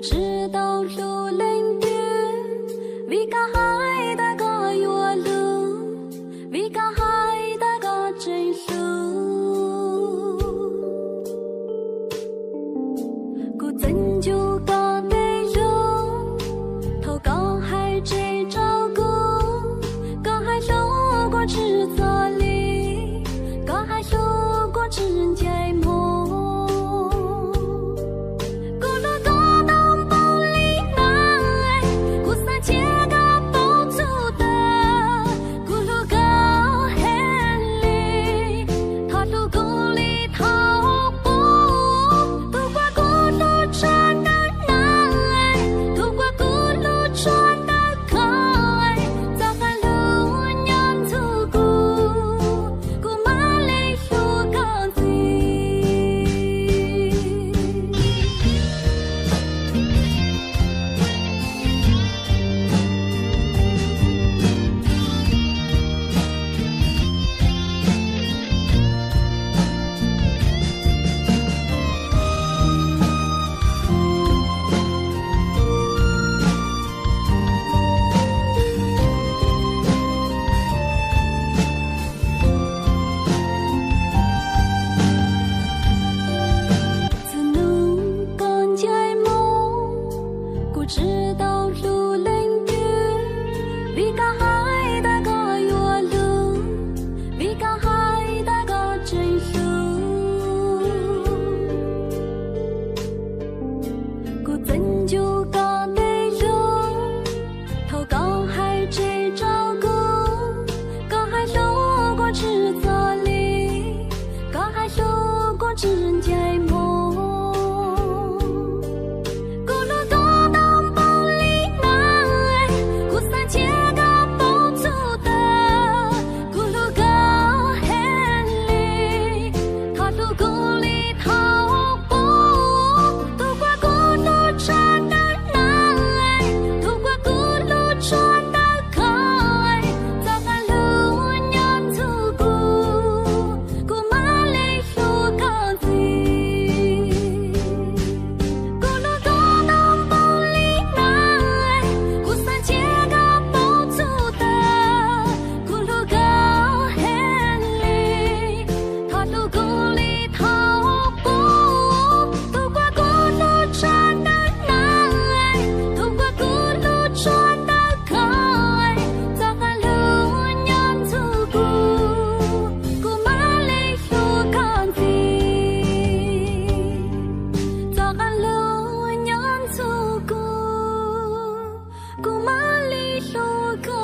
知道路冷的，为个海的个月路，为个海的个真路，古真就个对路，头个海这照顾，个海路过制作里，个海路过制节目。知道路冷的，为个海的个月路，为个海的个真路，古真就个对路，头个海这照顾，个海路过制作里，个海路过制节目。古马里路港。